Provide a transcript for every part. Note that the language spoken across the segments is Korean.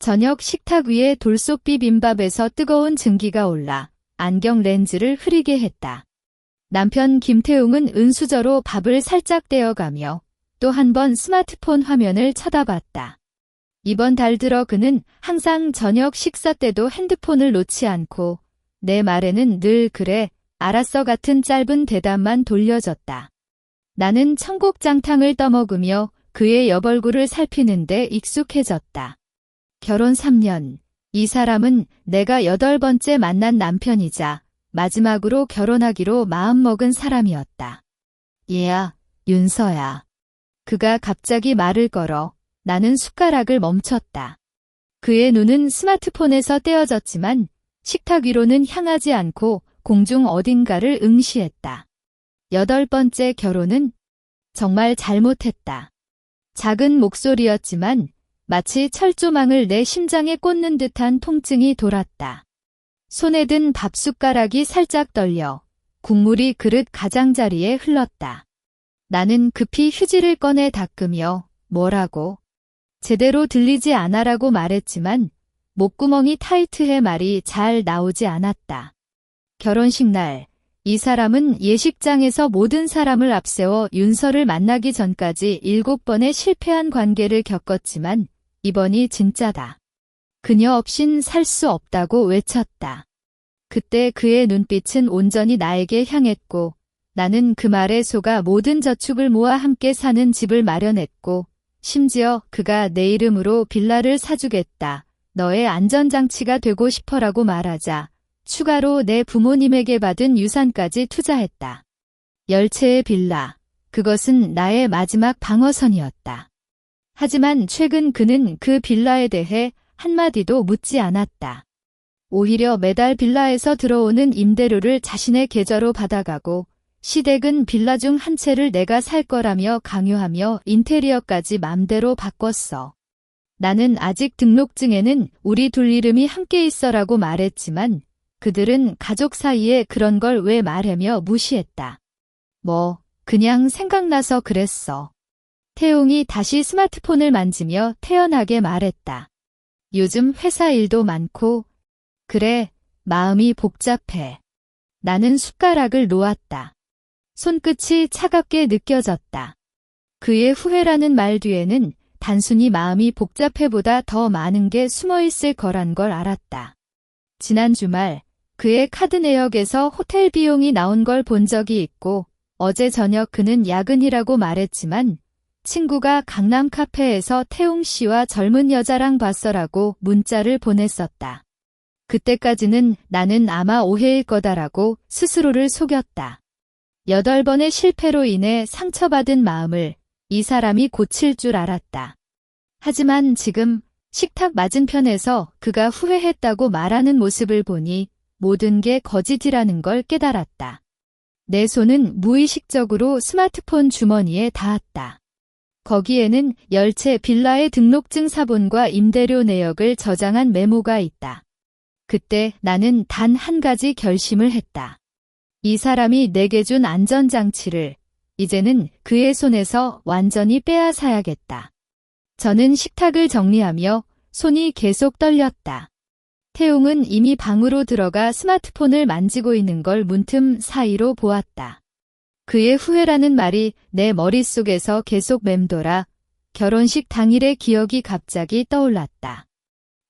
저녁 식탁 위에 돌솥 비빔밥에서 뜨거운 증기가 올라 안경 렌즈를 흐리게 했다. 남편 김태웅은 은수저로 밥을 살짝 떼어가며 또 한 번 스마트폰 화면을 쳐다봤다. 이번 달 들어 그는 항상 저녁 식사 때도 핸드폰을 놓지 않고 내 말에는 늘 그래, 알았어 같은 짧은 대답만 돌려줬다. 나는 청국장탕을 떠먹으며 그의 옆얼굴을 살피는데 익숙해졌다. 결혼 3년, 이 사람은 내가 8번째 만난 남편이자 마지막으로 결혼하기로 마음먹은 사람이었다. 얘야, 윤서야. 그가 갑자기 말을 걸어 나는 숟가락을 멈췄다. 그의 눈은 스마트폰에서 떼어졌지만 식탁 위로는 향하지 않고 공중 어딘가를 응시했다. 8번째 결혼은 정말 잘못했다. 작은 목소리였지만 마치 철조망을 내 심장에 꽂는 듯한 통증이 돌았다. 손에 든 밥숟가락이 살짝 떨려 국물이 그릇 가장자리에 흘렀다. 나는 급히 휴지를 꺼내 닦으며 뭐라고? 제대로 들리지 않아라고 말했지만 목구멍이 타이트해 말이 잘 나오지 않았다. 결혼식 날, 이 사람은 예식장에서 모든 사람을 앞세워 윤서를 만나기 전까지 7번의 실패한 관계를 겪었지만 이번이 진짜다. 그녀 없인 살 수 없다고 외쳤다. 그때 그의 눈빛은 온전히 나에게 향했고 나는 그 말에 속아 모든 저축을 모아 함께 사는 집을 마련했고 심지어 그가 내 이름으로 빌라를 사주겠다. 너의 안전장치가 되고 싶어라고 말하자 추가로 내 부모님에게 받은 유산까지 투자했다. 10채의 빌라. 그것은 나의 마지막 방어선이었다. 하지만 최근 그는 그 빌라에 대해 한마디도 묻지 않았다. 오히려 매달 빌라에서 들어오는 임대료를 자신의 계좌로 받아가고 시댁은 빌라 중 한 채를 내가 살 거라며 강요하며 인테리어까지 맘대로 바꿨어. 나는 아직 등록증에는 우리 둘 이름이 함께 있어라고 말했지만 그들은 가족 사이에 그런 걸 왜 말하며 무시했다. 뭐 그냥 생각나서 그랬어. 태웅이 다시 스마트폰을 만지며 태연하게 말했다. 요즘 회사 일도 많고 그래, 마음이 복잡해. 나는 숟가락을 놓았다. 손끝이 차갑게 느껴졌다. 그의 후회라는 말 뒤에는 단순히 마음이 복잡해보다 더 많은 게 숨어있을 거란 걸 알았다. 지난 주말 그의 카드 내역에서 호텔 비용이 나온 걸 본 적이 있고 어제 저녁 그는 야근이라고 말했지만 친구가 강남 카페에서 태웅 씨와 젊은 여자랑 봤어라고 문자를 보냈었다. 그때까지는 나는 아마 오해일 거다라고 스스로를 속였다. 8번의 실패로 인해 상처받은 마음을 이 사람이 고칠 줄 알았다. 하지만 지금 식탁 맞은편에서 그가 후회했다고 말하는 모습을 보니 모든 게 거짓이라는 걸 깨달았다. 내 손은 무의식적으로 스마트폰 주머니에 닿았다. 거기에는 10채 빌라의 등록증 사본과 임대료 내역을 저장한 메모가 있다. 그때 나는 단 한 가지 결심을 했다. 이 사람이 내게 준 안전장치를 이제는 그의 손에서 완전히 빼앗아야겠다. 저는 식탁을 정리하며 손이 계속 떨렸다. 태웅은 이미 방으로 들어가 스마트폰을 만지고 있는 걸 문틈 사이로 보았다. 그의 후회라는 말이 내 머릿속에서 계속 맴돌아 결혼식 당일의 기억이 갑자기 떠올랐다.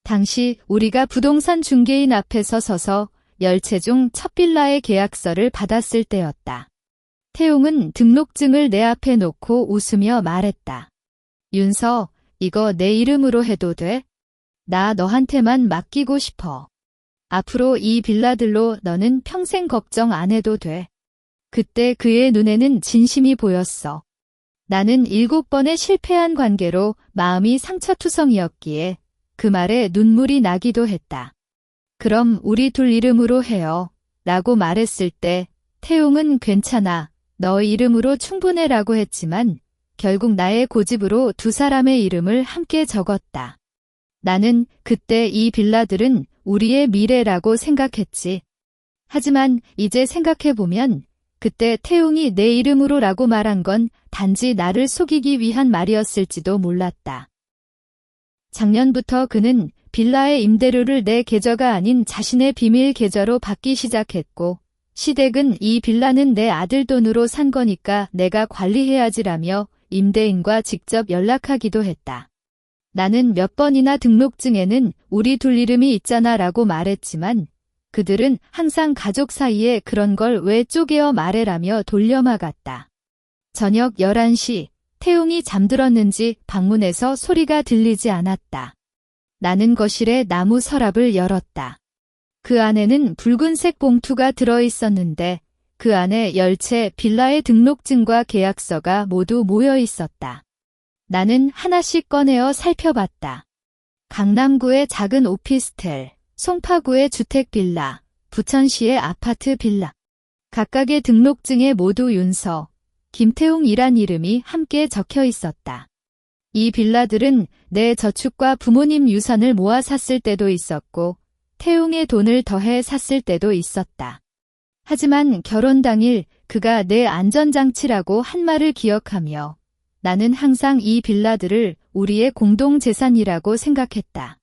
당시 우리가 부동산 중개인 앞에서 서서 10채 중 첫 빌라의 계약서를 받았을 때였다. 태웅은 등록증을 내 앞에 놓고 웃으며 말했다. 윤서, 이거 내 이름으로 해도 돼? 나 너한테만 맡기고 싶어. 앞으로 이 빌라들로 너는 평생 걱정 안 해도 돼. 그때 그의 눈에는 진심이 보였어. 나는 7번의 실패한 관계로 마음이 상처투성이었기에 그 말에 눈물이 나기도 했다. 그럼 우리 둘 이름으로 해요. 라고 말했을 때 태웅은 괜찮아. 너 이름으로 충분해 라고 했지만 결국 나의 고집으로 두 사람의 이름을 함께 적었다. 나는 그때 이 빌라들은 우리의 미래라고 생각했지. 하지만 이제 생각해보면 그때 태웅이 내 이름으로 라고 말한 건 단지 나를 속이기 위한 말이었을지도 몰랐다. 작년부터 그는 빌라의 임대료를 내 계좌가 아닌 자신의 비밀 계좌로 받기 시작했고, 시댁은 이 빌라는 내 아들 돈으로 산 거니까 내가 관리해야지라며 임대인과 직접 연락하기도 했다. 나는 몇 번이나 등록증에는 우리 둘 이름이 있잖아 라고 말했지만 그들은 항상 가족 사이에 그런 걸 왜 쪼개어 말해라며 돌려막았다. 저녁 11시, 태웅이 잠들었는지 방문에서 소리가 들리지 않았다. 나는 거실에 나무 서랍을 열었다. 그 안에는 붉은색 봉투가 들어있었는데 그 안에 열채 빌라의 등록증과 계약서가 모두 모여 있었다. 나는 하나씩 꺼내어 살펴봤다. 강남구의 작은 오피스텔, 송파구의 주택 빌라, 부천시의 아파트 빌라. 각각의 등록증에 모두 윤서, 김태웅이란 이름이 함께 적혀 있었다. 이 빌라들은 내 저축과 부모님 유산을 모아 샀을 때도 있었고 태웅의 돈을 더해 샀을 때도 있었다. 하지만 결혼 당일 그가 내 안전장치라고 한 말을 기억하며 나는 항상 이 빌라들을 우리의 공동재산이라고 생각했다.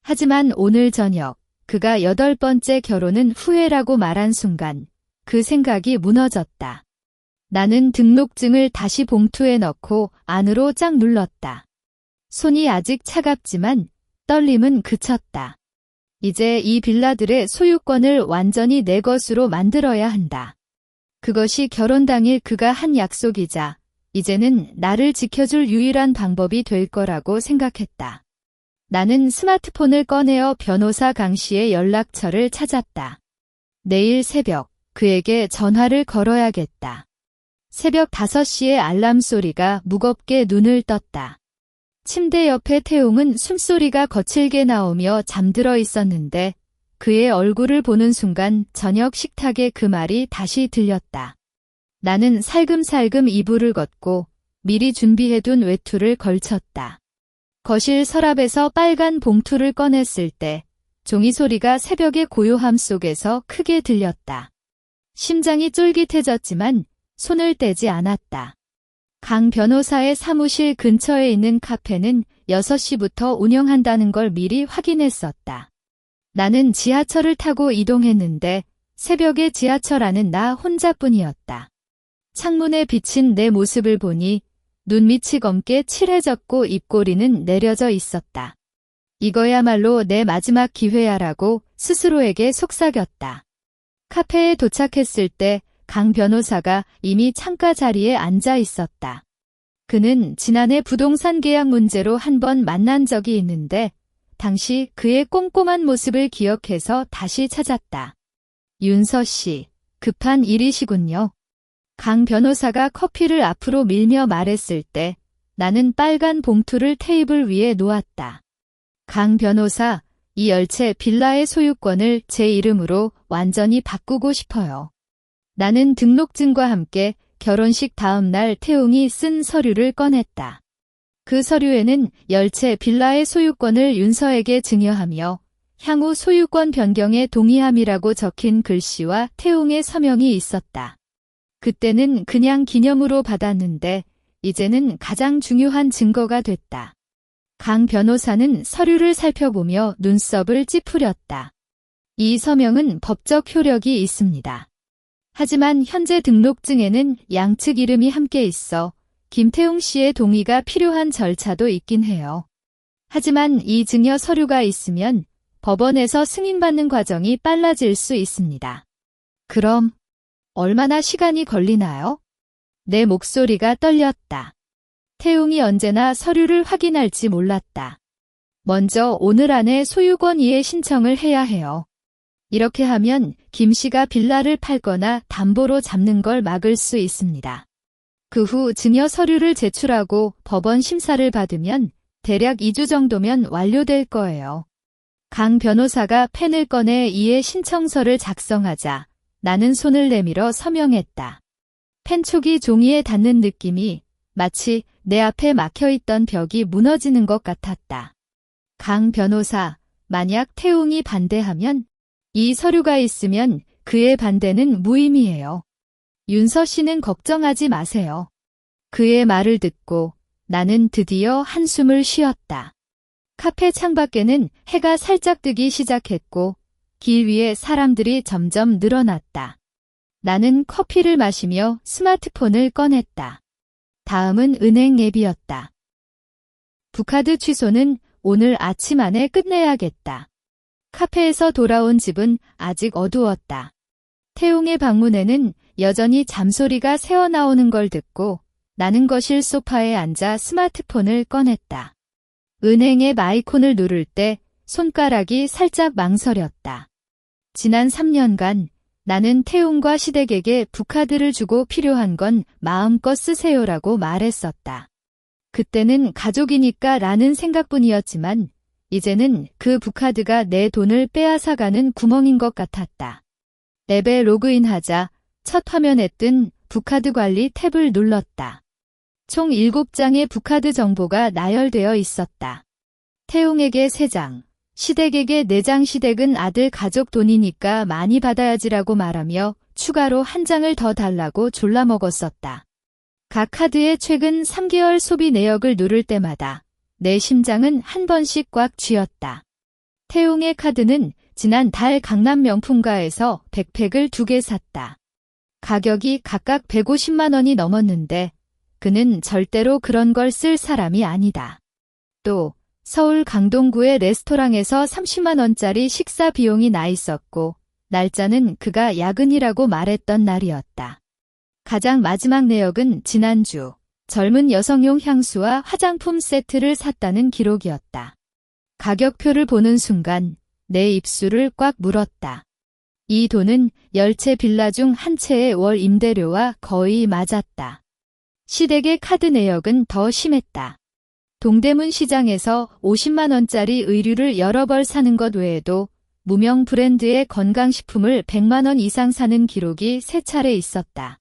하지만 오늘 저녁 그가 8번째 결혼은 후회라고 말한 순간 그 생각이 무너졌다. 나는 등록증을 다시 봉투에 넣고 안으로 쫙 눌렀다. 손이 아직 차갑지만 떨림은 그쳤다. 이제 이 빌라들의 소유권을 완전히 내 것으로 만들어야 한다. 그것이 결혼 당일 그가 한 약속이자 이제는 나를 지켜줄 유일한 방법이 될 거라고 생각했다. 나는 스마트폰을 꺼내어 변호사 강 씨의 연락처를 찾았다. 내일 새벽 그에게 전화를 걸어야겠다. 새벽 5시에 알람 소리가 무겁게 눈을 떴다. 침대 옆에 태웅은 숨소리가 거칠게 나오며 잠들어 있었는데 그의 얼굴을 보는 순간 저녁 식탁에 그 말이 다시 들렸다. 나는 살금살금 이불을 걷고 미리 준비해둔 외투를 걸쳤다. 거실 서랍에서 빨간 봉투를 꺼냈을 때 종이 소리가 새벽의 고요함 속에서 크게 들렸다. 심장이 쫄깃해졌지만 손을 떼지 않았다. 강 변호사의 사무실 근처에 있는 카페는 6시부터 운영한다는 걸 미리 확인했었다. 나는 지하철을 타고 이동했는데 새벽에 지하철 안은 나 혼자뿐이었다. 창문에 비친 내 모습을 보니 눈밑이 검게 칠해졌고 입꼬리는 내려져 있었다. 이거야말로 내 마지막 기회야라고 스스로에게 속삭였다. 카페에 도착했을 때 강 변호사가 이미 창가 자리에 앉아 있었다. 그는 지난해 부동산 계약 문제로 한 번 만난 적이 있는데 당시 그의 꼼꼼한 모습을 기억해서 다시 찾았다. 윤서 씨, 급한 일이시군요. 강 변호사가 커피를 앞으로 밀며 말했을 때 나는 빨간 봉투를 테이블 위에 놓았다. 강 변호사, 이 열채 빌라의 소유권을 제 이름으로 완전히 바꾸고 싶어요. 나는 등록증과 함께 결혼식 다음 날 태웅이 쓴 서류를 꺼냈다. 그 서류에는 열채 빌라의 소유권을 윤서에게 증여하며 향후 소유권 변경에 동의함이라고 적힌 글씨와 태웅의 서명이 있었다. 그때는 그냥 기념으로 받았는데 이제는 가장 중요한 증거가 됐다. 강 변호사는 서류를 살펴보며 눈썹을 찌푸렸다. 이 서명은 법적 효력이 있습니다. 하지만 현재 등록증에는 양측 이름이 함께 있어 김태웅 씨의 동의가 필요한 절차도 있긴 해요. 하지만 이 증여 서류가 있으면 법원에서 승인받는 과정이 빨라질 수 있습니다. 그럼 얼마나 시간이 걸리나요? 내 목소리가 떨렸다. 태웅이 언제나 서류를 확인할지 몰랐다. 먼저 오늘 안에 소유권 이해 신청을 해야 해요. 이렇게 하면 김 씨가 빌라를 팔거나 담보로 잡는 걸 막을 수 있습니다. 그 후 증여 서류를 제출하고 법원 심사를 받으면 대략 2주 정도면 완료될 거예요. 강 변호사가 펜을 꺼내 이해 신청서를 작성하자 나는 손을 내밀어 서명했다. 펜촉이 종이에 닿는 느낌이 마치 내 앞에 막혀있던 벽이 무너지는 것 같았다. 강 변호사, 만약 태웅이 반대하면 이 서류가 있으면 그의 반대는 무의미해요. 윤서 씨는 걱정하지 마세요. 그의 말을 듣고 나는 드디어 한숨을 쉬었다. 카페 창밖에는 해가 살짝 뜨기 시작했고 길 위에 사람들이 점점 늘어났다. 나는 커피를 마시며 스마트폰을 꺼냈다. 다음은 은행 앱이었다. 부카드 취소는 오늘 아침 안에 끝내야겠다. 카페에서 돌아온 집은 아직 어두웠다. 태웅의 방문에는 여전히 잠소리가 새어나오는 걸 듣고 나는 거실 소파에 앉아 스마트폰을 꺼냈다. 은행 앱 아이콘을 누를 때 손가락이 살짝 망설였다. 지난 3년간 나는 태웅과 시댁에게 부카드를 주고 필요한 건 마음껏 쓰세요라고 말했었다. 그때는 가족이니까 라는 생각뿐이었지만 이제는 그 부카드가 내 돈을 빼앗아가는 구멍인 것 같았다. 앱에 로그인하자 첫 화면에 뜬 부카드 관리 탭을 눌렀다. 총 7장의 부카드 정보가 나열되어 있었다. 태웅에게 3장, 시댁에게 4장. 시댁은 아들 가족 돈이니까 많이 받아야지라고 말하며 추가로 1장을 더 달라고 졸라먹었었다. 각 카드의 최근 3개월 소비 내역을 누를 때마다 내 심장은 한 번씩 꽉 쥐었다. 태웅의 카드는 지난 달 강남 명품가에서 백팩을 2개 샀다. 가격이 각각 150만 원이 넘었는데 그는 절대로 그런 걸 쓸 사람이 아니다. 또 서울 강동구의 레스토랑에서 30만 원짜리 식사 비용이 나 있었고 날짜는 그가 야근이라고 말했던 날이었다. 가장 마지막 내역은 지난주 젊은 여성용 향수와 화장품 세트를 샀다는 기록이었다. 가격표를 보는 순간 내 입술을 꽉 물었다. 이 돈은 10채 빌라 중 한 채의 월 임대료와 거의 맞았다. 시댁의 카드 내역은 더 심했다. 동대문 시장에서 50만 원짜리 의류를 여러 벌 사는 것 외에도 무명 브랜드의 건강식품을 100만 원 이상 사는 기록이 3차례 있었다.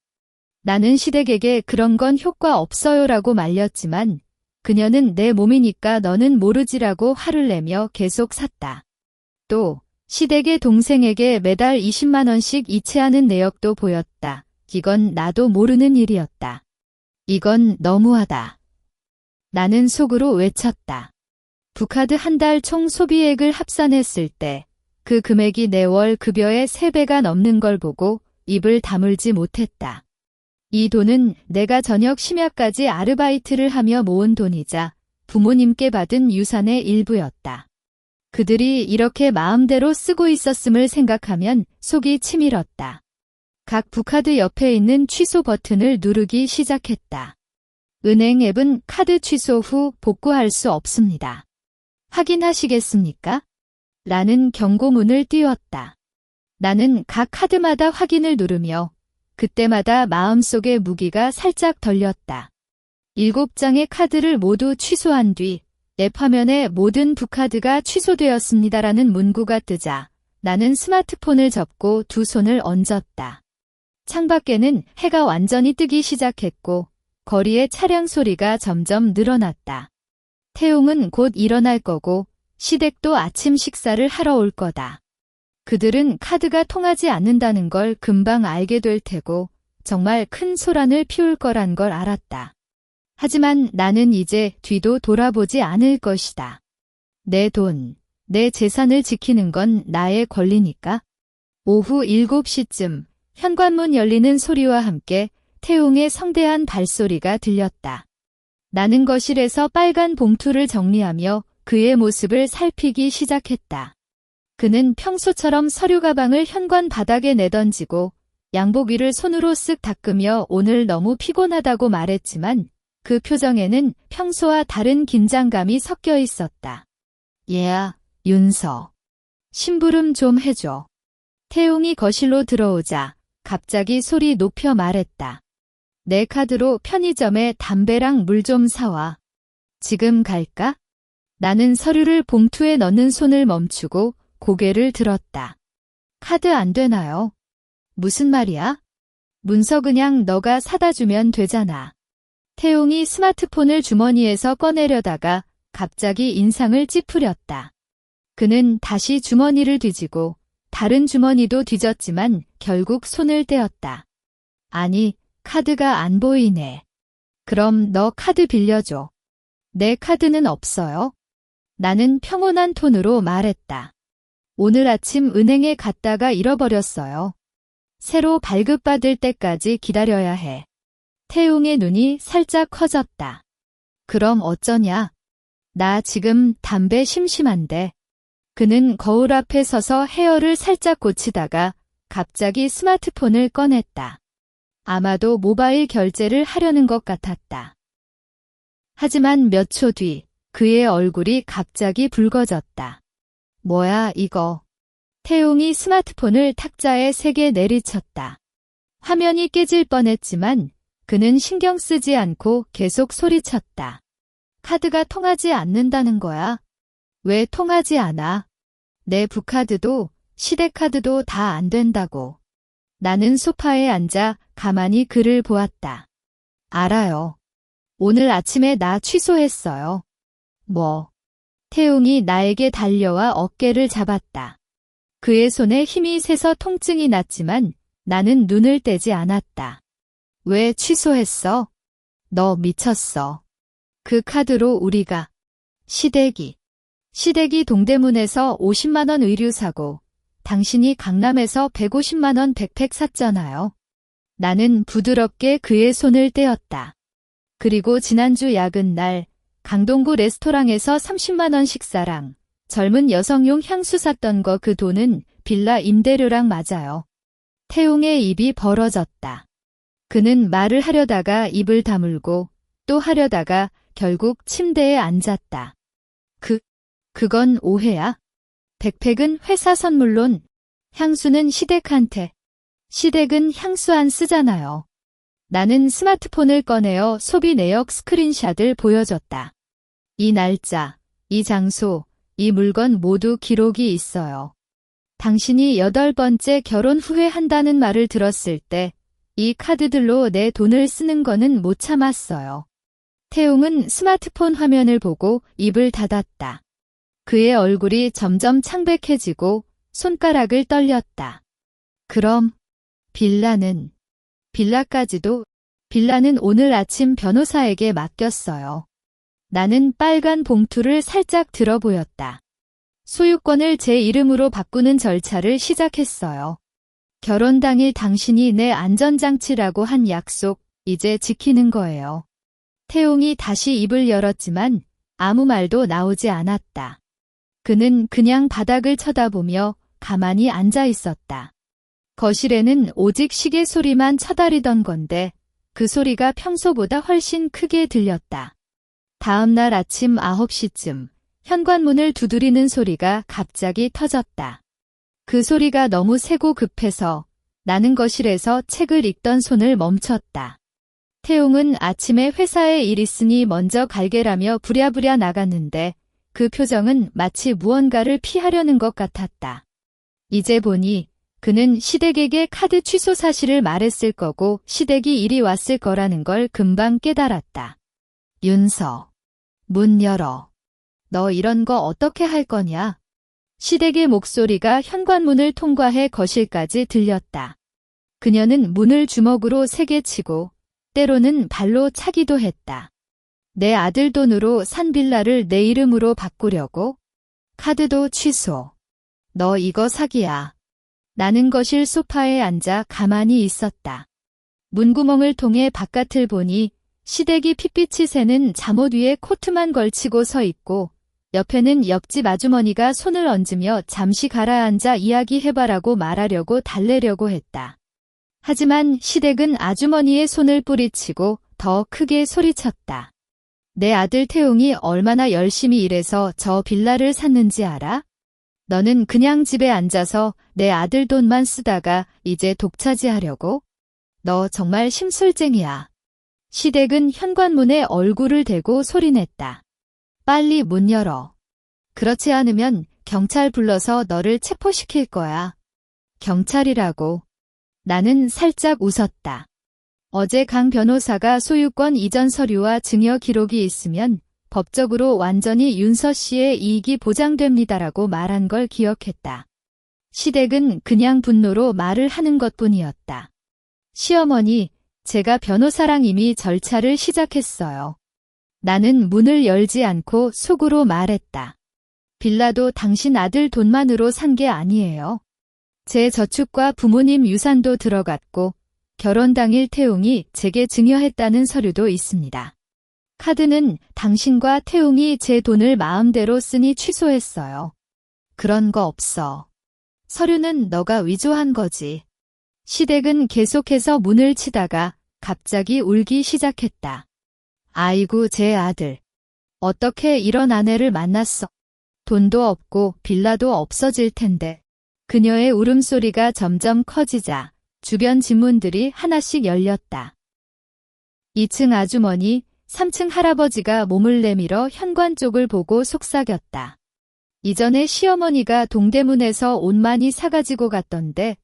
나는 시댁에게 그런 건 효과 없어요라고 말렸지만 그녀는 내 몸이니까 너는 모르지라고 화를 내며 계속 샀다. 또 시댁의 동생에게 매달 20만 원씩 이체하는 내역도 보였다. 이건 나도 모르는 일이었다. 이건 너무하다. 나는 속으로 외쳤다. 부카드 한 달 총 소비액을 합산했을 때 그 금액이 내 월 급여의 3배가 넘는 걸 보고 입을 다물지 못했다. 이 돈은 내가 저녁 심야까지 아르바이트를 하며 모은 돈이자 부모님께 받은 유산의 일부였다. 그들이 이렇게 마음대로 쓰고 있었음을 생각하면 속이 치밀었다. 각 부카드 옆에 있는 취소 버튼을 누르기 시작했다. 은행 앱은 카드 취소 후 복구할 수 없습니다. 확인하시겠습니까? 라는 경고문을 띄웠다. 나는 각 카드마다 확인을 누르며 그때마다 마음속의 무기가 살짝 덜렸다. 7장의 카드를 모두 취소한 뒤 앱 화면에 모든 부카드가 취소되었습니다라는 문구가 뜨자 나는 스마트폰을 접고 두 손을 얹었다. 창밖에는 해가 완전히 뜨기 시작했고 거리의 차량 소리가 점점 늘어났다. 태웅은 곧 일어날 거고 시댁도 아침 식사를 하러 올 거다. 그들은 카드가 통하지 않는다는 걸 금방 알게 될 테고 정말 큰 소란을 피울 거란 걸 알았다. 하지만 나는 이제 뒤도 돌아보지 않을 것이다. 내 돈, 내 재산을 지키는 건 나의 권리니까. 오후 7시쯤 현관문 열리는 소리와 함께 태웅의 성대한 발소리가 들렸다. 나는 거실에서 빨간 봉투를 정리하며 그의 모습을 살피기 시작했다. 그는 평소처럼 서류 가방을 현관 바닥에 내던지고 양복 위를 손으로 쓱 닦으며 오늘 너무 피곤하다고 말했지만 그 표정에는 평소와 다른 긴장감이 섞여 있었다. 얘야, 윤서. 심부름 좀 해줘. 태웅이 거실로 들어오자 갑자기 소리 높여 말했다. 내 카드로 편의점에 담배랑 물 좀 사와. 지금 갈까? 나는 서류를 봉투에 넣는 손을 멈추고 고개를 들었다. 카드 안 되나요? 무슨 말이야? 문서 그냥 너가 사다 주면 되잖아. 태웅이 스마트폰을 주머니에서 꺼내려다가 갑자기 인상을 찌푸렸다. 그는 다시 주머니를 뒤지고 다른 주머니도 뒤졌지만 결국 손을 떼었다. 아니, 카드가 안 보이네. 그럼 너 카드 빌려줘. 내 카드는 없어요. 나는 평온한 톤으로 말했다. 오늘 아침 은행에 갔다가 잃어버렸어요. 새로 발급받을 때까지 기다려야 해. 태웅의 눈이 살짝 커졌다. 그럼 어쩌냐? 나 지금 담배 심심한데. 그는 거울 앞에 서서 헤어를 살짝 고치다가 갑자기 스마트폰을 꺼냈다. 아마도 모바일 결제를 하려는 것 같았다. 하지만 몇 초 뒤 그의 얼굴이 갑자기 붉어졌다. 뭐야 이거. 태웅이 스마트폰을 탁자에 세게 내리쳤다. 화면이 깨질 뻔했지만 그는 신경 쓰지 않고 계속 소리쳤다. 카드가 통하지 않는다는 거야. 왜 통하지 않아? 내 부카드도 시대카드도 다 안 된다고. 나는 소파에 앉아 가만히 그를 보았다. 알아요. 오늘 아침에 나 취소했어요. 뭐? 태웅이 나에게 달려와 어깨를 잡았다. 그의 손에 힘이 세서 통증이 났지만 나는 눈을 떼지 않았다. 왜 취소했어? 너 미쳤어. 그 카드로 우리가 시댁이 동대문에서 50만 원 의류 사고 당신이 강남에서 150만 원 백팩 샀잖아요. 나는 부드럽게 그의 손을 떼었다. 그리고 지난주 야근 날 강동구 레스토랑에서 30만 원 식사랑 젊은 여성용 향수 샀던 거 그 돈은 빌라 임대료랑 맞아요. 태웅의 입이 벌어졌다. 그는 말을 하려다가 입을 다물고 또 하려다가 결국 침대에 앉았다. 그건 오해야. 백팩은 회사 선물론, 향수는 시댁한테. 시댁은 향수 안 쓰잖아요. 나는 스마트폰을 꺼내어 소비 내역 스크린샷을 보여줬다. 이 날짜, 이 장소, 이 물건 모두 기록이 있어요. 당신이 8번째 결혼 후에 한다는 말을 들었을 때 이 카드들로 내 돈을 쓰는 거는 못 참았어요. 태웅은 스마트폰 화면을 보고 입을 닫았다. 그의 얼굴이 점점 창백해지고 손가락을 떨렸다. 그럼 빌라는 오늘 아침 변호사에게 맡겼어요. 나는 빨간 봉투를 살짝 들어 보였다. 소유권을 제 이름으로 바꾸는 절차를 시작했어요. 결혼 당일 당신이 내 안전장치라고 한 약속, 이제 지키는 거예요. 태웅이 다시 입을 열었지만 아무 말도 나오지 않았다. 그는 그냥 바닥을 쳐다보며 가만히 앉아 있었다. 거실에는 오직 시계 소리만 쳐다리던 건데 그 소리가 평소보다 훨씬 크게 들렸다. 다음 날 아침 9시쯤 현관문을 두드리는 소리가 갑자기 터졌다. 그 소리가 너무 세고 급해서 나는 거실에서 책을 읽던 손을 멈췄다. 태웅은 아침에 회사에 일 있으니 먼저 갈게라며 부랴부랴 나갔는데 그 표정은 마치 무언가를 피하려는 것 같았다. 이제 보니 그는 시댁에게 카드 취소 사실을 말했을 거고 시댁이 이리 왔을 거라는 걸 금방 깨달았다. 윤서, 문 열어. 너 이런 거 어떻게 할 거냐? 시댁의 목소리가 현관문을 통과해 거실까지 들렸다. 그녀는 문을 주먹으로 세게 치고 때로는 발로 차기도 했다. 내 아들 돈으로 산 빌라를 내 이름으로 바꾸려고? 카드도 취소. 너 이거 사기야. 나는 거실 소파에 앉아 가만히 있었다. 문구멍을 통해 바깥을 보니 시댁이 핏빛이 새는 잠옷 위에 코트만 걸치고 서 있고 옆에는 옆집 아주머니가 손을 얹으며 잠시 가라앉아 이야기해봐라고 말하려고 달래려고 했다. 하지만 시댁은 아주머니의 손을 뿌리치고 더 크게 소리쳤다. 내 아들 태웅이 얼마나 열심히 일해서 저 빌라를 샀는지 알아? 너는 그냥 집에 앉아서 내 아들 돈만 쓰다가 이제 독차지하려고? 너 정말 심술쟁이야. 시댁은 현관문에 얼굴을 대고 소리냈다. 빨리 문 열어. 그렇지 않으면 경찰 불러서 너를 체포시킬 거야. 경찰이라고. 나는 살짝 웃었다. 어제 강 변호사가 소유권 이전 서류와 증여 기록이 있으면 법적으로 완전히 윤서 씨의 이익이 보장됩니다라고 말한 걸 기억했다. 시댁은 그냥 분노로 말을 하는 것뿐이었다. 시어머니, 제가 변호사랑 이미 절차를 시작했어요. 나는 문을 열지 않고 속으로 말했다. 빌라도 당신 아들 돈만으로 산 게 아니에요. 제 저축과 부모님 유산도 들어갔고 결혼 당일 태웅이 제게 증여했다는 서류도 있습니다. 카드는 당신과 태웅이 제 돈을 마음대로 쓰니 취소했어요. 그런 거 없어. 서류는 너가 위조한 거지. 시댁은 계속해서 문을 치다가 갑자기 울기 시작했다. 아이고 제 아들. 어떻게 이런 아내를 만났어? 돈도 없고 빌라도 없어질 텐데. 그녀의 울음소리가 점점 커지자 주변 집문들이 하나씩 열렸다. 2층 아주머니, 3층 할아버지가 몸을 내밀어 현관 쪽을 보고 속삭였다. 이전에 시어머니가 동대문에서 옷 많이 사가지고 갔던데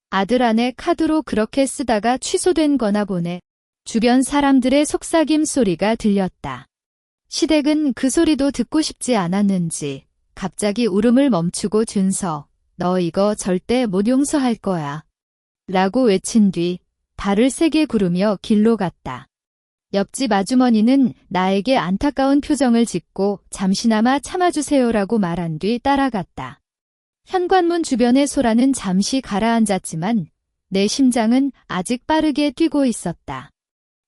아들 아내 카드로 그렇게 쓰다가 취소된 거나 보네. 주변 사람들의 속삭임 소리가 들렸다. 시댁은 그 소리도 듣고 싶지 않았는지 갑자기 울음을 멈추고 준서, 너 이거 절대 못 용서할 거야. 라고 외친 뒤 발을 세게 구르며 길로 갔다. 옆집 아주머니는 나에게 안타까운 표정을 짓고 잠시나마 참아주세요라고 말한 뒤 따라갔다. 현관문 주변의 소라는 잠시 가라앉았지만 내 심장은 아직 빠르게 뛰고 있었다.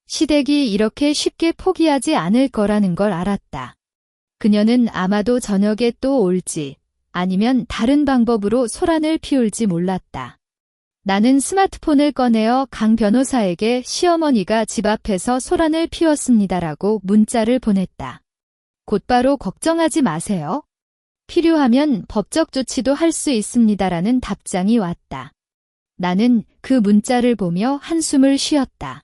시댁이 이렇게 쉽게 포기하지 않을 거라는 걸 알았다. 그녀는 아마도 저녁에 또 올지 아니면 다른 방법으로 소란을 피울지 몰랐다. 나는 스마트폰을 꺼내어 강 변호사에게 시어머니가 집 앞에서 소란을 피웠습니다라고 문자를 보냈다. 곧바로 걱정하지 마세요. 필요하면 법적 조치도 할 수 있습니다라는 답장이 왔다. 나는 그 문자를 보며 한숨을 쉬었다.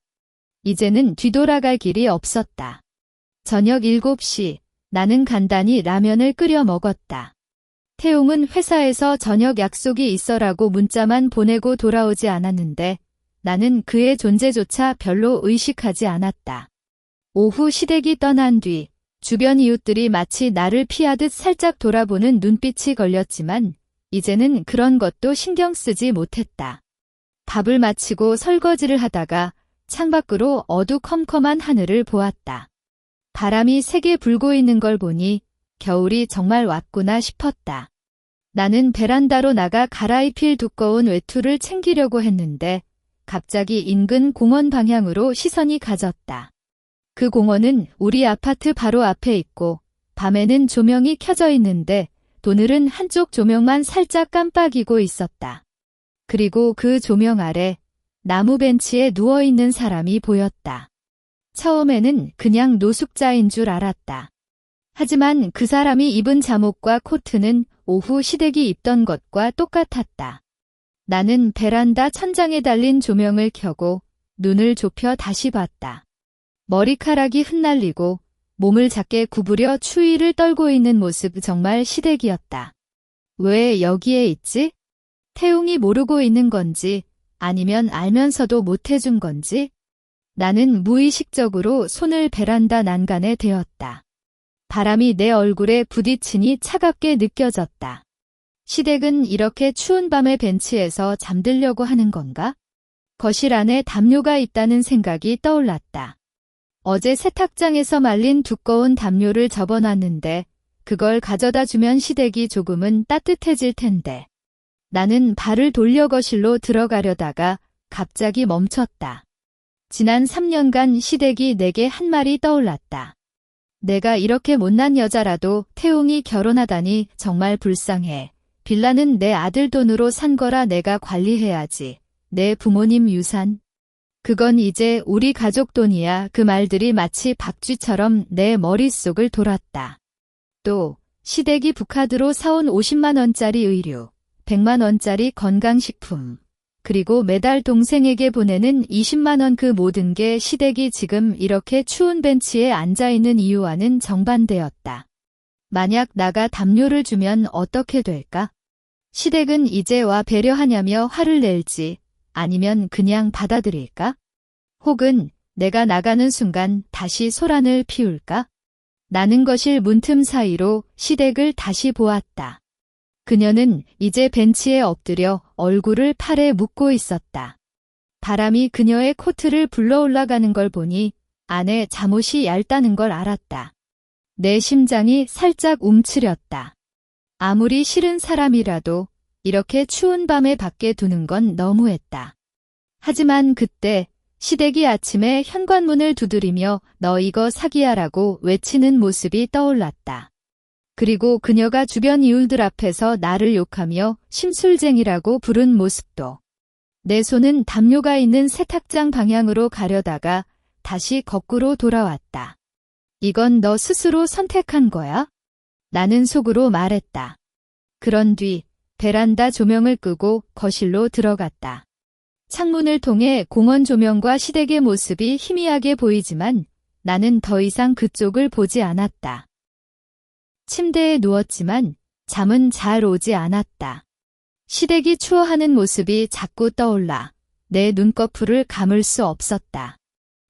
이제는 뒤돌아갈 길이 없었다. 저녁 7시 나는 간단히 라면을 끓여 먹었다. 태웅은 회사에서 저녁 약속이 있어라고 문자만 보내고 돌아오지 않았는데 나는 그의 존재조차 별로 의식하지 않았다. 오후 시댁이 떠난 뒤 주변 이웃들이 마치 나를 피하듯 살짝 돌아보는 눈빛이 걸렸지만 이제는 그런 것도 신경 쓰지 못했다. 밥을 마치고 설거지를 하다가 창밖으로 어두컴컴한 하늘을 보았다. 바람이 세게 불고 있는 걸 보니 겨울이 정말 왔구나 싶었다. 나는 베란다로 나가 갈아입힐 두꺼운 외투를 챙기려고 했는데 갑자기 인근 공원 방향으로 시선이 가졌다. 그 공원은 우리 아파트 바로 앞에 있고 밤에는 조명이 켜져 있는데 오늘은 한쪽 조명만 살짝 깜빡이고 있었다. 그리고 그 조명 아래 나무 벤치에 누워있는 사람이 보였다. 처음에는 그냥 노숙자인 줄 알았다. 하지만 그 사람이 입은 잠옷과 코트는 오후 시댁이 입던 것과 똑같았다. 나는 베란다 천장에 달린 조명을 켜고 눈을 좁혀 다시 봤다. 머리카락이 흩날리고 몸을 작게 구부려 추위를 떨고 있는 모습 정말 시댁이었다. 왜 여기에 있지? 태웅이 모르고 있는 건지 아니면 알면서도 못해준 건지? 나는 무의식적으로 손을 베란다 난간에 대었다. 바람이 내 얼굴에 부딪히니 차갑게 느껴졌다. 시댁은 이렇게 추운 밤에 벤치에서 잠들려고 하는 건가? 거실 안에 담요가 있다는 생각이 떠올랐다. 어제 세탁장에서 말린 두꺼운 담요를 접어놨는데 그걸 가져다 주면 시댁이 조금은 따뜻해질 텐데. 나는 발을 돌려 거실로 들어가려다가 갑자기 멈췄다. 지난 3년간 시댁이 내게 한 말이 떠올랐다. 내가 이렇게 못난 여자라도 태웅이 결혼하다니 정말 불쌍해. 빌라는 내 아들 돈으로 산 거라 내가 관리해야지. 내 부모님 유산. 그건 이제 우리 가족 돈이야. 그 말들이 마치 박쥐처럼 내 머릿속을 돌았다. 또 시댁이 북카드로 사온 50만 원짜리 의류, 100만 원짜리 건강식품, 그리고 매달 동생에게 보내는 20만 원 그 모든 게 시댁이 지금 이렇게 추운 벤치에 앉아있는 이유와는 정반대였다. 만약 나가 담요를 주면 어떻게 될까? 시댁은 이제 와 배려하냐며 화를 낼지 아니면 그냥 받아들일까? 혹은 내가 나가는 순간 다시 소란을 피울까? 나는 거실 문틈 사이로 시댁을 다시 보았다. 그녀는 이제 벤치에 엎드려 얼굴을 팔에 묻고 있었다. 바람이 그녀의 코트를 불러올라가는 걸 보니 안에 잠옷이 얇다는 걸 알았다. 내 심장이 살짝 움츠렸다. 아무리 싫은 사람이라도 이렇게 추운 밤에 밖에 두는 건 너무했다. 하지만 그때 시댁이 아침에 현관문을 두드리며 너 이거 사기야라고 외치는 모습이 떠올랐다. 그리고 그녀가 주변 이웃들 앞에서 나를 욕하며 심술쟁이라고 부른 모습도. 내 손은 담요가 있는 세탁장 방향으로 가려다가 다시 거꾸로 돌아왔다. 이건 너 스스로 선택한 거야? 나는 속으로 말했다. 그런 뒤 베란다 조명을 끄고 거실로 들어갔다. 창문을 통해 공원 조명과 시댁의 모습이 희미하게 보이지만 나는 더 이상 그쪽을 보지 않았다. 침대에 누웠지만 잠은 잘 오지 않았다. 시댁이 추워하는 모습이 자꾸 떠올라 내 눈꺼풀을 감을 수 없었다.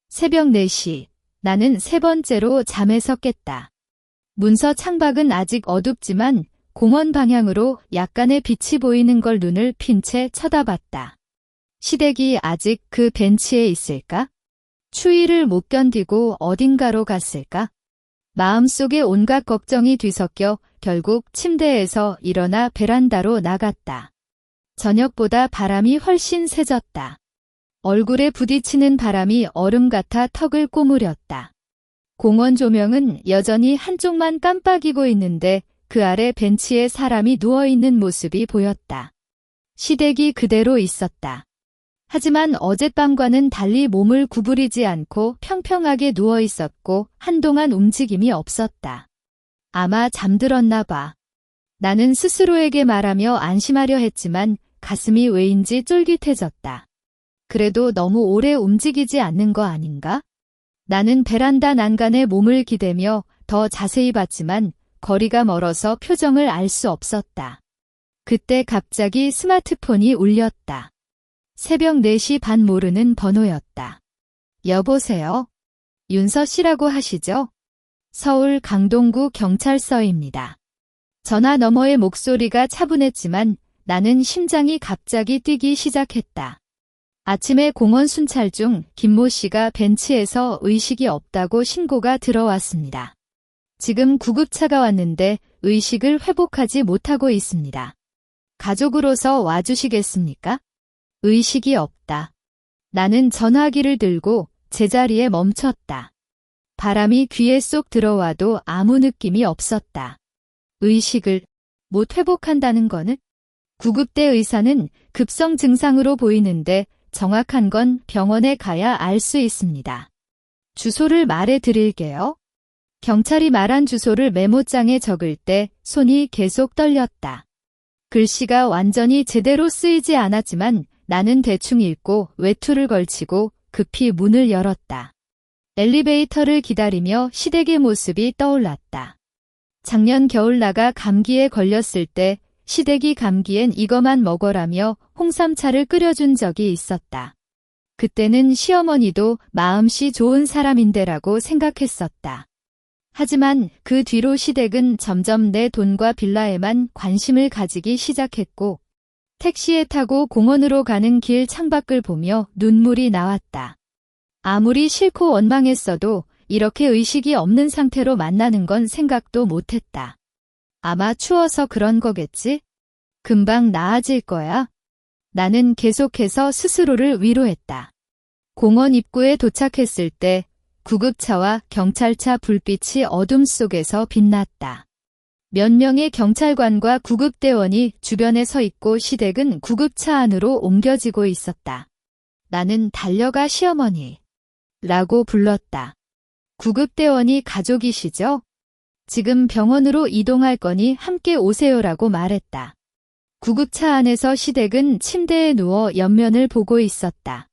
새벽 4시, 나는 세 번째로 잠에서 깼다. 문서 창밖은 아직 어둡지만 공원 방향으로 약간의 빛이 보이는 걸 눈을 핀 채 쳐다봤다. 시댁이 아직 그 벤치에 있을까? 추위를 못 견디고 어딘가로 갔을까? 마음속에 온갖 걱정이 뒤섞여 결국 침대에서 일어나 베란다로 나갔다. 저녁보다 바람이 훨씬 세졌다. 얼굴에 부딪히는 바람이 얼음 같아 턱을 꼬무렸다. 공원 조명은 여전히 한쪽만 깜빡이고 있는데 그 아래 벤치에 사람이 누워있는 모습이 보였다. 시댁이 그대로 있었다. 하지만 어젯밤과는 달리 몸을 구부리지 않고 평평하게 누워있었고 한동안 움직임이 없었다. 아마 잠들었나 봐. 나는 스스로에게 말하며 안심하려 했지만 가슴이 왜인지 쫄깃해졌다. 그래도 너무 오래 움직이지 않는 거 아닌가? 나는 베란다 난간에 몸을 기대며 더 자세히 봤지만 거리가 멀어서 표정을 알 수 없었다. 그때 갑자기 스마트폰이 울렸다. 새벽 4시 반 모르는 번호였다. 여보세요? 윤서 씨라고 하시죠? 서울 강동구 경찰서입니다. 전화 너머의 목소리가 차분했지만 나는 심장이 갑자기 뛰기 시작했다. 아침에 공원 순찰 중 김모 씨가 벤치에서 의식이 없다고 신고가 들어왔습니다. 지금 구급차가 왔는데 의식을 회복하지 못하고 있습니다. 가족으로서 와주시겠습니까? 의식이 없다. 나는 전화기를 들고 제자리에 멈췄다. 바람이 귀에 쏙 들어와도 아무 느낌이 없었다. 의식을 못 회복한다는 거는? 구급대 의사는 급성 증상으로 보이는데 정확한 건 병원에 가야 알 수 있습니다. 주소를 말해 드릴게요. 경찰이 말한 주소를 메모장에 적을 때 손이 계속 떨렸다. 글씨가 완전히 제대로 쓰이지 않았지만 나는 대충 읽고 외투를 걸치고 급히 문을 열었다. 엘리베이터를 기다리며 시댁의 모습이 떠올랐다. 작년 겨울 나가 감기에 걸렸을 때 시댁이 감기엔 이거만 먹어라며 홍삼차를 끓여준 적이 있었다. 그때는 시어머니도 마음씨 좋은 사람인데라고 생각했었다. 하지만 그 뒤로 시댁은 점점 내 돈과 빌라에만 관심을 가지기 시작했고 택시에 타고 공원으로 가는 길 창밖을 보며 눈물이 나왔다. 아무리 싫고 원망했어도 이렇게 의식이 없는 상태로 만나는 건 생각도 못했다. 아마 추워서 그런 거겠지? 금방 나아질 거야. 나는 계속해서 스스로를 위로했다. 공원 입구에 도착했을 때 구급차와 경찰차 불빛이 어둠 속에서 빛났다. 몇 명의 경찰관과 구급대원이 주변에 서 있고 시댁은 구급차 안으로 옮겨지고 있었다. 나는 달려가 시어머니 라고 불렀다. 구급대원이 가족이시죠? 지금 병원으로 이동할 거니 함께 오세요라고 말했다. 구급차 안에서 시댁은 침대에 누워 옆면을 보고 있었다.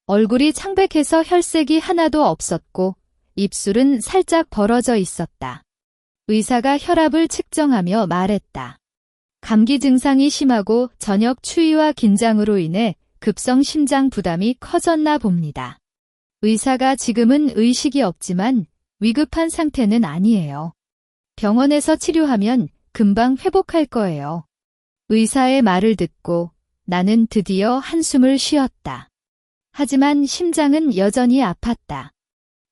얼굴이 창백해서 혈색이 하나도 없었고 입술은 살짝 벌어져 있었다. 의사가 혈압을 측정하며 말했다. 감기 증상이 심하고 저녁 추위와 긴장으로 인해 급성 심장 부담이 커졌나 봅니다. 의사가 지금은 의식이 없지만 위급한 상태는 아니에요. 병원에서 치료하면 금방 회복할 거예요. 의사의 말을 듣고 나는 드디어 한숨을 쉬었다. 하지만 심장은 여전히 아팠다.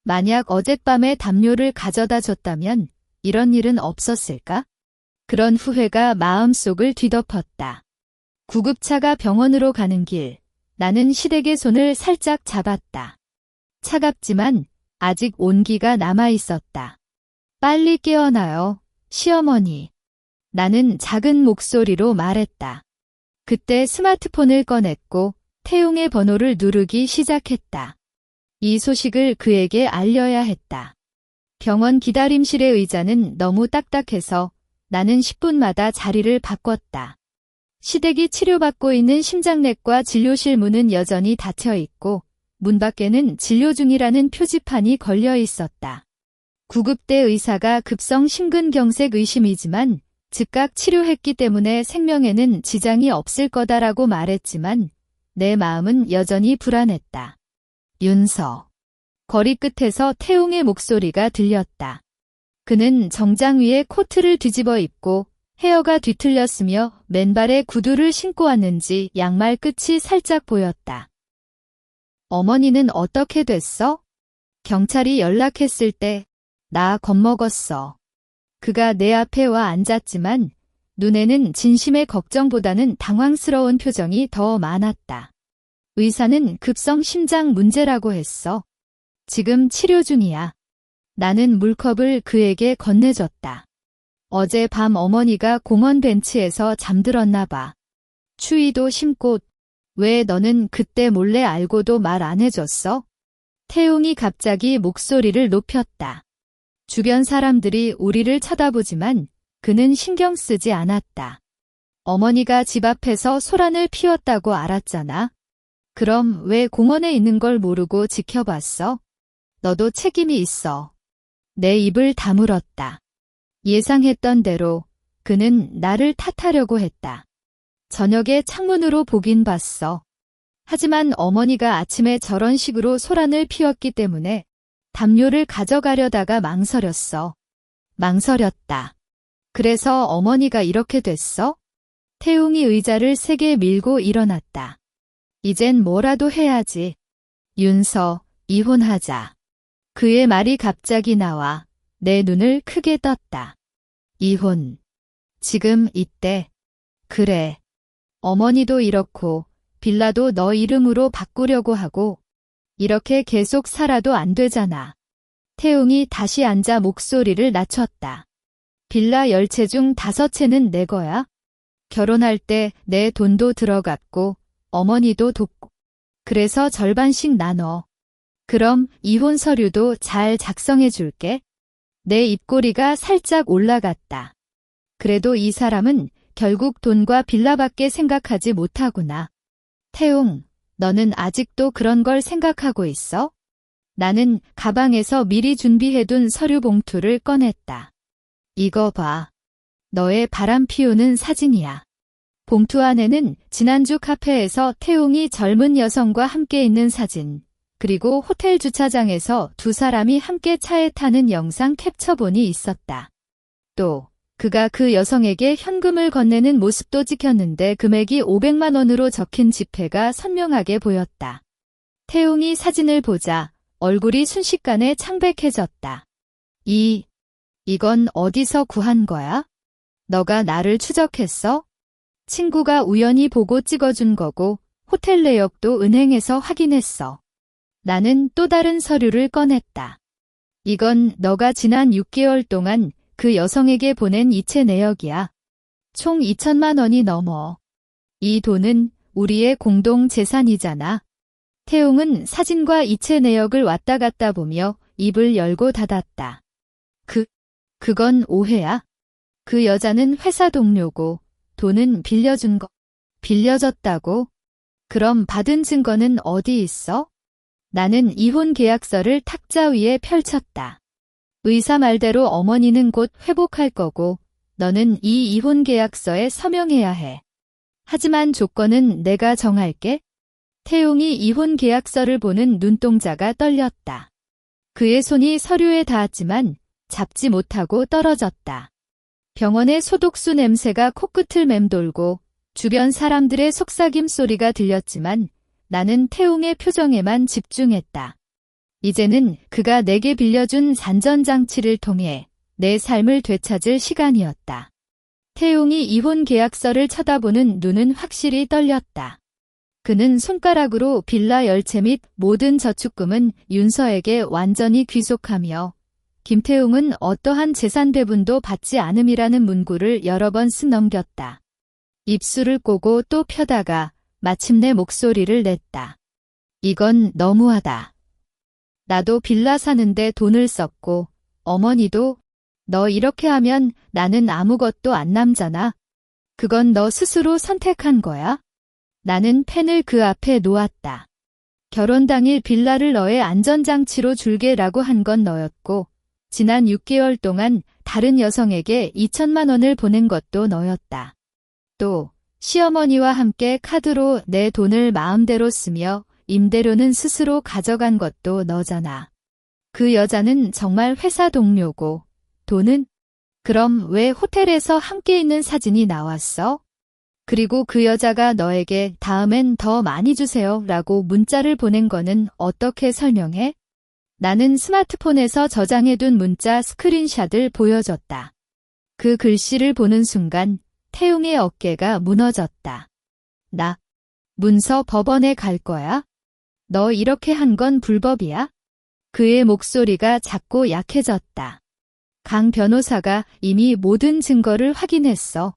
만약 어젯밤에 담요를 가져다 줬다면 이런 일은 없었을까? 그런 후회가 마음속을 뒤덮었다. 구급차가 병원으로 가는 길, 나는 시댁의 손을 살짝 잡았다. 차갑지만 아직 온기가 남아 있었다. 빨리 깨어나요, 시어머니. 나는 작은 목소리로 말했다. 그때 스마트폰을 꺼냈고 태웅의 번호를 누르기 시작했다. 이 소식을 그에게 알려야 했다. 병원 기다림실의 의자는 너무 딱딱해서 나는 10분마다 자리를 바꿨다. 시댁이 치료받고 있는 심장내과 진료실 문은 여전히 닫혀 있고 문 밖에는 진료 중이라는 표지판이 걸려 있었다. 구급대 의사가 급성 심근경색 의심이지만 즉각 치료했기 때문에 생명에는 지장이 없을 거다라고 말했지만 내 마음은 여전히 불안했다. 윤서. 거리 끝에서 태웅의 목소리가 들렸다. 그는 정장 위에 코트를 뒤집어 입고 헤어가 뒤틀렸으며 맨발에 구두를 신고 왔는지 양말 끝이 살짝 보였다. 어머니는 어떻게 됐어? 경찰이 연락했을 때 나 겁먹었어. 그가 내 앞에 와 앉았지만 눈에는 진심의 걱정보다는 당황스러운 표정이 더 많았다. 의사는 급성 심장 문제라고 했어. 지금 치료 중이야. 나는 물컵을 그에게 건네줬다. 어젯밤 어머니가 공원 벤치에서 잠들었나 봐. 추위도 심고 왜 너는 그때 몰래 알고도 말 안 해줬어? 태웅이 갑자기 목소리를 높였다. 주변 사람들이 우리를 쳐다보지만 그는 신경 쓰지 않았다. 어머니가 집 앞에서 소란을 피웠다고 알았잖아. 그럼 왜 공원에 있는 걸 모르고 지켜봤어? 너도 책임이 있어. 내 입을 다물었다. 예상했던 대로 그는 나를 탓하려고 했다. 저녁에 창문으로 보긴 봤어. 하지만 어머니가 아침에 저런 식으로 소란을 피웠기 때문에 담요를 가져가려다가 망설였어. 망설였다. 그래서 어머니가 이렇게 됐어? 태웅이 의자를 세게 밀고 일어났다. 이젠 뭐라도 해야지. 윤서, 이혼하자. 그의 말이 갑자기 나와 내 눈을 크게 떴다. 이혼. 지금 이때. 그래. 어머니도 이렇고 빌라도 너 이름으로 바꾸려고 하고 이렇게 계속 살아도 안 되잖아. 태웅이 다시 앉아 목소리를 낮췄다. 빌라 10채 중 5채는 내 거야. 결혼할 때 내 돈도 들어갔고 어머니도 돕고 그래서 절반씩 나눠. 그럼 이혼 서류도 잘 작성해 줄게. 내 입꼬리가 살짝 올라갔다. 그래도 이 사람은 결국 돈과 빌라밖에 생각하지 못하구나. 태웅, 너는 아직도 그런 걸 생각하고 있어? 나는 가방에서 미리 준비해둔 서류 봉투를 꺼냈다. 이거 봐. 너의 바람 피우는 사진이야. 봉투 안에는 지난주 카페에서 태웅이 젊은 여성과 함께 있는 사진, 그리고 호텔 주차장에서 두 사람이 함께 차에 타는 영상 캡처본이 있었다. 또 그가 그 여성에게 현금을 건네는 모습도 찍혔는데 금액이 500만 원으로 적힌 지폐가 선명하게 보였다. 태웅이 사진을 보자 얼굴이 순식간에 창백해졌다. 이건 어디서 구한 거야? 너가 나를 추적했어? 친구가 우연히 보고 찍어준 거고 호텔 내역도 은행에서 확인했어. 나는 또 다른 서류를 꺼냈다. 이건 너가 지난 6개월 동안 그 여성에게 보낸 이체 내역이야. 총 2천만 원이 넘어. 이 돈은 우리의 공동 재산이잖아. 태웅은 사진과 이체 내역을 왔다 갔다 보며 입을 열고 닫았다. 그건 오해야. 그 여자는 회사 동료고 돈은 빌려준 거. 빌려줬다고? 그럼 받은 증거는 어디 있어? 나는 이혼 계약서를 탁자 위에 펼쳤다. 의사 말대로 어머니는 곧 회복할 거고 너는 이 이혼 계약서에 서명해야 해. 하지만 조건은 내가 정할게. 태웅이 이혼 계약서를 보는 눈동자가 떨렸다. 그의 손이 서류에 닿았지만 잡지 못하고 떨어졌다. 병원의 소독수 냄새가 코끝을 맴돌고 주변 사람들의 속삭임 소리가 들렸지만 나는 태웅의 표정에만 집중했다. 이제는 그가 내게 빌려준 산전장치를 통해 내 삶을 되찾을 시간이었다. 태용이 이혼 계약서를 쳐다보는 눈은 확실히 떨렸다. 그는 손가락으로 빌라 열채 및 모든 저축금은 윤서에게 완전히 귀속하며 김태웅은 어떠한 재산 배분도 받지 않음이라는 문구를 여러 번 쓴 넘겼다. 입술을 꼬고 또 펴다가 마침내 목소리를 냈다. 이건 너무하다. 나도 빌라 사는데 돈을 썼고 어머니도 너 이렇게 하면 나는 아무것도 안 남잖아. 그건 너 스스로 선택한 거야? 나는 펜을 그 앞에 놓았다. 결혼 당일 빌라를 너의 안전장치로 줄게라고 한 건 너였고 지난 6개월 동안 다른 여성에게 2천만 원을 보낸 것도 너였다. 또 시어머니와 함께 카드로 내 돈을 마음대로 쓰며 임대료는 스스로 가져간 것도 너잖아. 그 여자는 정말 회사 동료고 돈은? 그럼 왜 호텔에서 함께 있는 사진이 나왔어? 그리고 그 여자가 너에게 다음엔 더 많이 주세요 라고 문자를 보낸 거는 어떻게 설명해? 나는 스마트폰에서 저장해둔 문자 스크린샷을 보여줬다. 그 글씨를 보는 순간 태웅의 어깨가 무너졌다. 나 문서 법원에 갈 거야? 너 이렇게 한 건 불법이야? 그의 목소리가 작고 약해졌다. 강 변호사가 이미 모든 증거를 확인했어.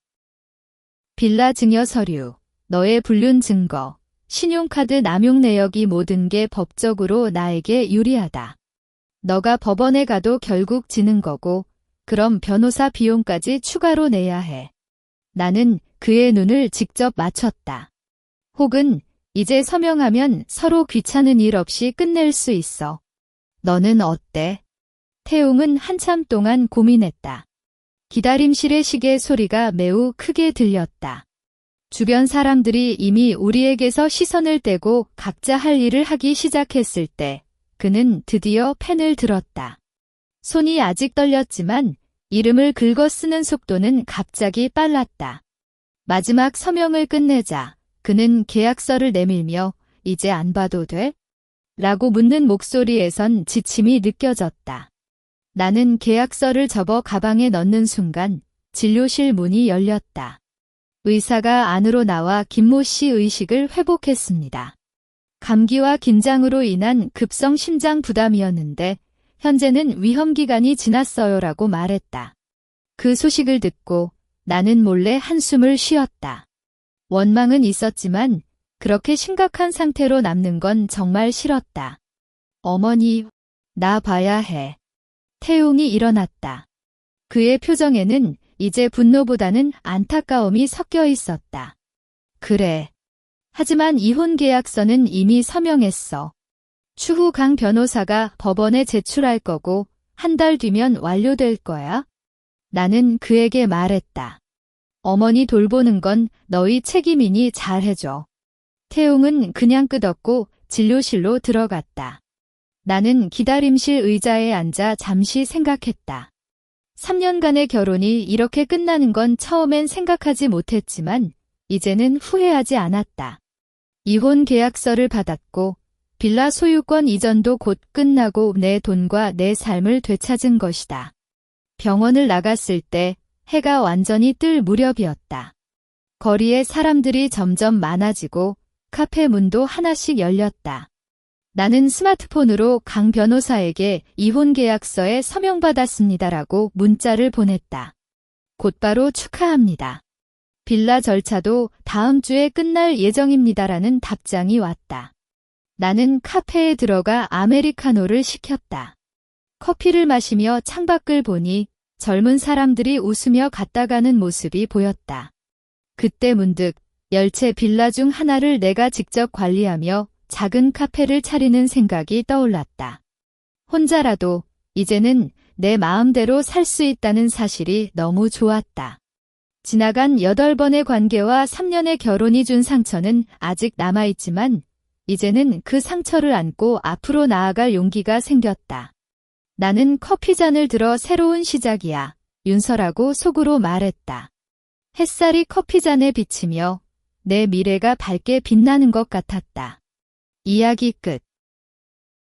빌라 증여 서류, 너의 불륜 증거, 신용카드 남용 내역이 모든 게 법적으로 나에게 유리하다. 너가 법원에 가도 결국 지는 거고, 그럼 변호사 비용까지 추가로 내야 해. 나는 그의 눈을 직접 맞췄다. 혹은 이제 서명하면 서로 귀찮은 일 없이 끝낼 수 있어. 너는 어때? 태웅은 한참 동안 고민했다. 기다림실의 시계 소리가 매우 크게 들렸다. 주변 사람들이 이미 우리에게서 시선을 떼고 각자 할 일을 하기 시작했을 때 그는 드디어 펜을 들었다. 손이 아직 떨렸지만 이름을 긁어 쓰는 속도는 갑자기 빨랐다. 마지막 서명을 끝내자 그는 계약서를 내밀며 이제 안 봐도 돼? 라고 묻는 목소리에선 지침이 느껴졌다. 나는 계약서를 접어 가방에 넣는 순간 진료실 문이 열렸다. 의사가 안으로 나와 김모 씨 의식을 회복했습니다. 감기와 긴장으로 인한 급성 심장 부담이었는데 현재는 위험 기간이 지났어요라고 말했다. 그 소식을 듣고 나는 몰래 한숨을 쉬었다. 원망은 있었지만 그렇게 심각한 상태로 남는 건 정말 싫었다. 어머니, 나 봐야 해. 태웅이 일어났다. 그의 표정에는 이제 분노보다는 안타까움이 섞여 있었다. 그래. 하지만 이혼 계약서는 이미 서명했어. 추후 강 변호사가 법원에 제출할 거고 한 달 뒤면 완료될 거야. 나는 그에게 말했다. 어머니 돌보는 건 너희 책임이니 잘해줘. 태웅은 그냥 끄덕고 진료실로 들어갔다. 나는 기다림실 의자에 앉아 잠시 생각했다. 3년간의 결혼이 이렇게 끝나는 건 처음엔 생각하지 못했지만 이제는 후회하지 않았다. 이혼 계약서를 받았고 빌라 소유권 이전도 곧 끝나고 내 돈과 내 삶을 되찾은 것이다. 병원을 나갔을 때 해가 완전히 뜰 무렵이었다. 거리에 사람들이 점점 많아지고 카페 문도 하나씩 열렸다. 나는 스마트폰으로 강 변호사에게 이혼 계약서에 서명받았습니다라고 문자를 보냈다. 곧바로 축하합니다. 빌라 절차도 다음 주에 끝날 예정입니다라는 답장이 왔다. 나는 카페에 들어가 아메리카노를 시켰다. 커피를 마시며 창밖을 보니 젊은 사람들이 웃으며 갔다가는 모습이 보였다. 그때 문득 열채 빌라 중 하나를 내가 직접 관리하며 작은 카페를 차리는 생각이 떠올랐다. 혼자라도 이제는 내 마음대로 살 수 있다는 사실이 너무 좋았다. 지나간 8번의 관계와 3년의 결혼이 준 상처는 아직 남아있지만 이제는 그 상처를 안고 앞으로 나아갈 용기가 생겼다. 나는 커피잔을 들어 새로운 시작이야. 윤서라고 속으로 말했다. 햇살이 커피잔에 비치며 내 미래가 밝게 빛나는 것 같았다. 이야기 끝.